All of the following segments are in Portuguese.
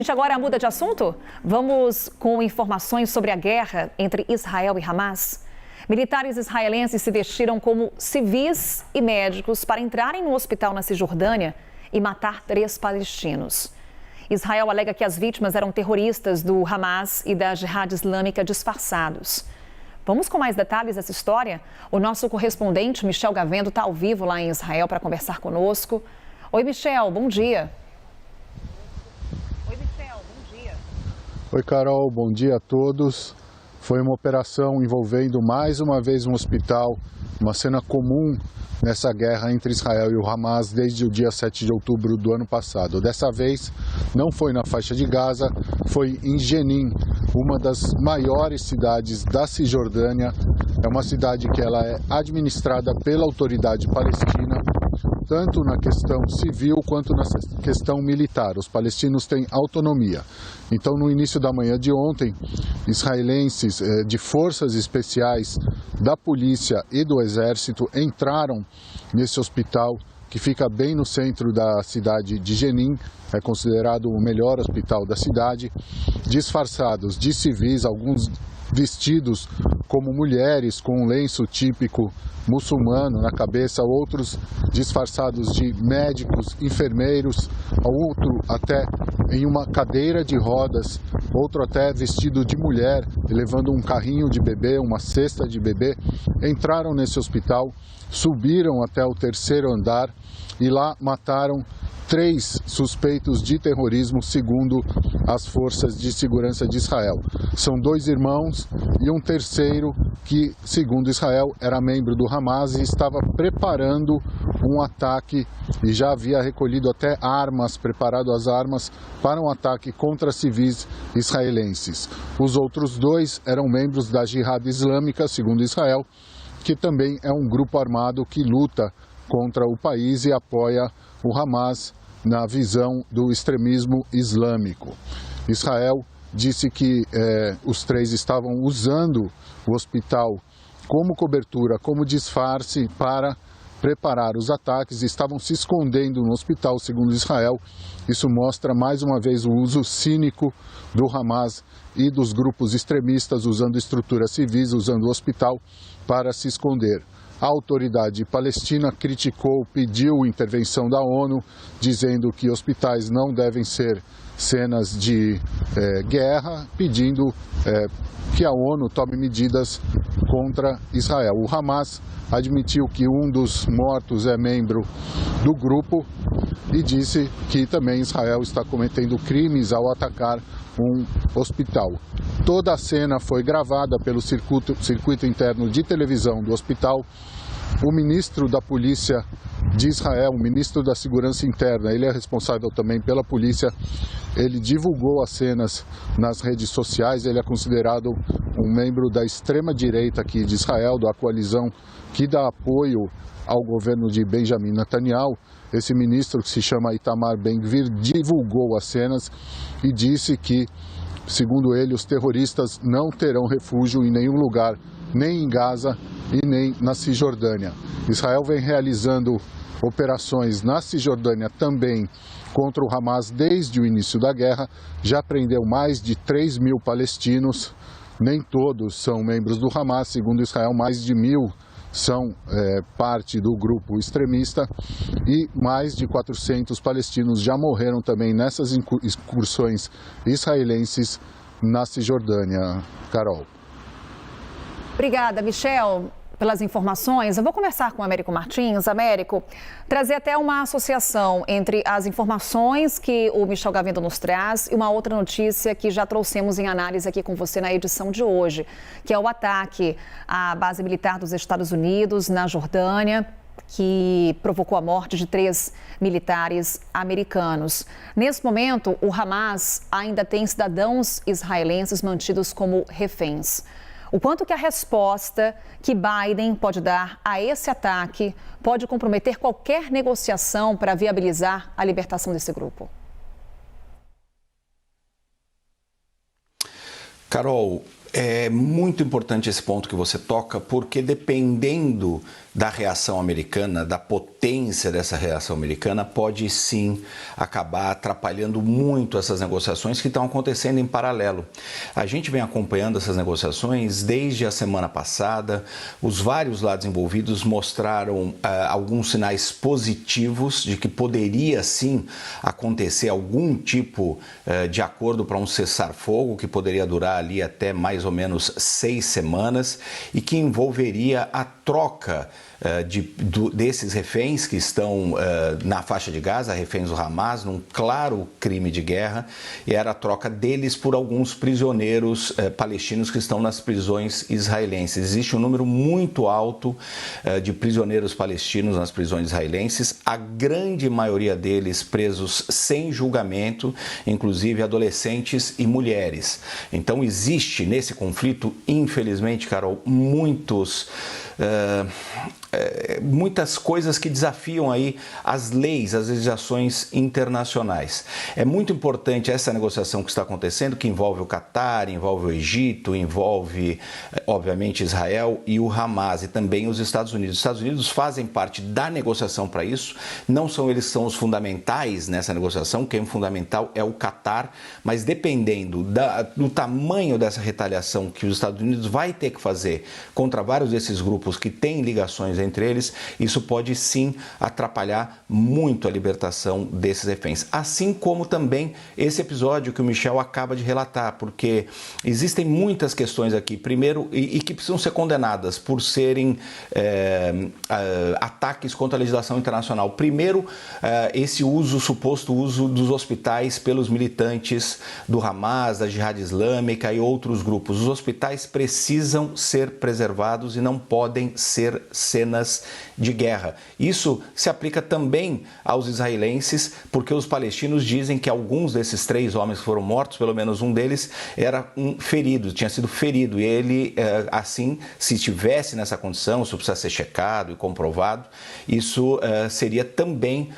A gente agora muda de assunto? Vamos com informações sobre a guerra entre Israel e Hamas. Militares israelenses se vestiram como civis e médicos para entrarem no hospital na Cisjordânia e matar 3 palestinos. Israel alega que as vítimas eram terroristas do Hamas e da Jihad Islâmica disfarçados. Vamos com mais detalhes dessa história? O nosso correspondente, Michel Gavendo, está ao vivo lá em Israel para conversar conosco. Oi, Michel, bom dia. Oi, Carol, bom dia a todos. Foi uma operação envolvendo mais uma vez um hospital, uma cena comum nessa guerra entre Israel e o Hamas desde o dia 7 de outubro do ano passado. Dessa vez não foi na faixa de Gaza, foi em Jenin, uma das maiores cidades da Cisjordânia. É uma cidade que ela é administrada pela autoridade palestina, tanto na questão civil quanto na questão militar. Os palestinos têm autonomia. Então, no início da manhã de ontem, israelenses de forças especiais da polícia e do exército entraram nesse hospital que fica bem no centro da cidade de Jenin, é considerado o melhor hospital da cidade, disfarçados de civis, alguns vestidos como mulheres com um lenço típico muçulmano na cabeça, outros disfarçados de médicos, enfermeiros, outro até em uma cadeira de rodas, outro até vestido de mulher, levando um carrinho de bebê, uma cesta de bebê. Entraram nesse hospital, subiram até o 3º andar e lá mataram 3 suspeitos de terrorismo, segundo as forças de segurança de Israel. São 2 irmãos e um terceiro que, segundo Israel, era membro do Hamas e estava preparando um ataque e já havia recolhido até armas, preparado as armas para um ataque contra civis israelenses. Os outros 2 eram membros da Jihad Islâmica, segundo Israel, que também é um grupo armado que luta contra o país e apoia o Hamas na visão do extremismo islâmico. Israel disse que os 3 estavam usando o hospital como cobertura, como disfarce para preparar os ataques, estavam se escondendo no hospital, segundo Israel. Isso mostra mais uma vez o uso cínico do Hamas e dos grupos extremistas usando estruturas civis, usando o hospital para se esconder. A autoridade palestina criticou, pediu intervenção da ONU, dizendo que hospitais não devem ser cenas de guerra, pedindo que a ONU tome medidas contra Israel. O Hamas admitiu que um dos mortos é membro do grupo e disse que também Israel está cometendo crimes ao atacar um hospital. Toda a cena foi gravada pelo circuito interno de televisão do hospital. O ministro da Polícia de Israel, o ministro da Segurança Interna, ele é responsável também pela polícia, ele divulgou as cenas nas redes sociais, ele é considerado um membro da extrema-direita aqui de Israel, da coalizão que dá apoio ao governo de Benjamin Netanyahu. Esse ministro, que se chama Itamar Ben-Gvir, divulgou as cenas e disse que, segundo ele, os terroristas não terão refúgio em nenhum lugar, nem em Gaza e nem na Cisjordânia. Israel vem realizando operações na Cisjordânia também contra o Hamas desde o início da guerra. Já prendeu mais de 3.000 palestinos, nem todos são membros do Hamas, segundo Israel, mais de 1.000 são parte do grupo extremista e mais de 400 palestinos já morreram também nessas incursões israelenses na Cisjordânia. Carol. Obrigada, Michel, pelas informações. Eu vou conversar com o Américo Martins. Américo, trazer até uma associação entre as informações que o Michel Gavendo nos traz e uma outra notícia que já trouxemos em análise aqui com você na edição de hoje, que é o ataque à base militar dos Estados Unidos na Jordânia, que provocou a morte de 3 militares americanos. Nesse momento, o Hamas ainda tem cidadãos israelenses mantidos como reféns. O quanto que a resposta que Biden pode dar a esse ataque pode comprometer qualquer negociação para viabilizar a libertação desse grupo? Carol, É muito importante esse ponto que você toca, porque dependendo da reação americana, da potência dessa reação americana, pode sim acabar atrapalhando muito essas negociações que estão acontecendo em paralelo. A gente vem acompanhando essas negociações desde a semana passada. Os vários lados envolvidos mostraram alguns sinais positivos de que poderia sim acontecer algum tipo de acordo para um cessar-fogo que poderia durar ali até mais ou menos 6 semanas e que envolveria a troca desses reféns que estão na faixa de Gaza, reféns do Hamas, num claro crime de guerra, e era a troca deles por alguns prisioneiros palestinos que estão nas prisões israelenses. Existe um número muito alto de prisioneiros palestinos nas prisões israelenses, a grande maioria deles presos sem julgamento, inclusive adolescentes e mulheres. Então existe nesse conflito, infelizmente, Carol, muitas coisas que desafiam aí as leis, as legislações internacionais. É muito importante essa negociação que está acontecendo, que envolve o Catar, envolve o Egito, envolve, obviamente, Israel e o Hamas e também os Estados Unidos. Os Estados Unidos fazem parte da negociação para isso, não são eles que são os fundamentais nessa negociação, quem é fundamental é o Catar, mas dependendo do tamanho dessa retaliação que os Estados Unidos vai ter que fazer contra vários desses grupos que têm ligações entre eles, isso pode sim atrapalhar muito a libertação desses reféns. Assim como também esse episódio que o Michel acaba de relatar, porque existem muitas questões aqui, primeiro, e que precisam ser condenadas por serem ataques contra a legislação internacional. Primeiro, esse suposto uso dos hospitais pelos militantes do Hamas, da Jihad Islâmica e outros grupos. Os hospitais precisam ser preservados e não podem ser cenas de guerra. Isso se aplica também aos israelenses, porque os palestinos dizem que alguns desses 3 homens que foram mortos, pelo menos um deles, era um ferido, tinha sido ferido. E ele, assim, se estivesse nessa condição, isso precisa ser checado e comprovado, isso seria também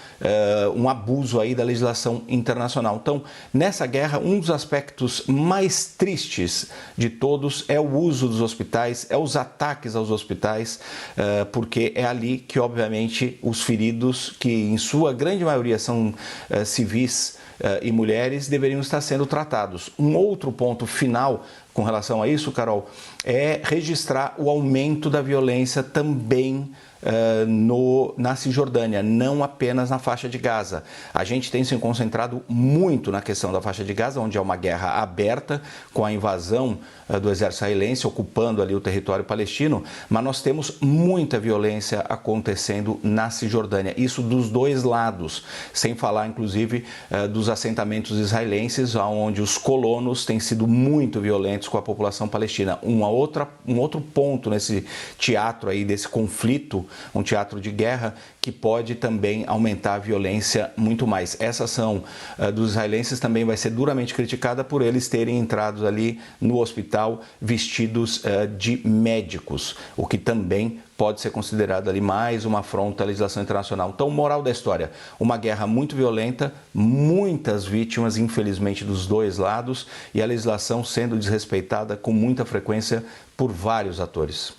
um abuso aí da legislação internacional. Então, nessa guerra, um dos aspectos mais tristes de todos é o uso dos hospitais, é os ataques aos hospitais, porque é ali que, obviamente, os feridos, que em sua grande maioria são civis e mulheres, deveriam estar sendo tratados. Um outro ponto final com relação a isso, Carol, é registrar o aumento da violência também na Cisjordânia, não apenas na faixa de Gaza. A gente tem se concentrado muito na questão da faixa de Gaza, onde é uma guerra aberta, com a invasão do exército israelense ocupando ali o território palestino, mas nós temos muita violência acontecendo na Cisjordânia, isso dos dois lados, sem falar inclusive dos assentamentos israelenses, onde os colonos têm sido muito violentos com a população palestina. Um outro ponto nesse teatro aí, desse conflito, um teatro de guerra que pode também aumentar a violência muito mais. Essa ação dos israelenses também vai ser duramente criticada por eles terem entrado ali no hospital vestidos de médicos, o que também pode ser considerado ali mais uma afronta à legislação internacional. Então, moral da história, uma guerra muito violenta, muitas vítimas, infelizmente, dos dois lados, e a legislação sendo desrespeitada com muita frequência por vários atores.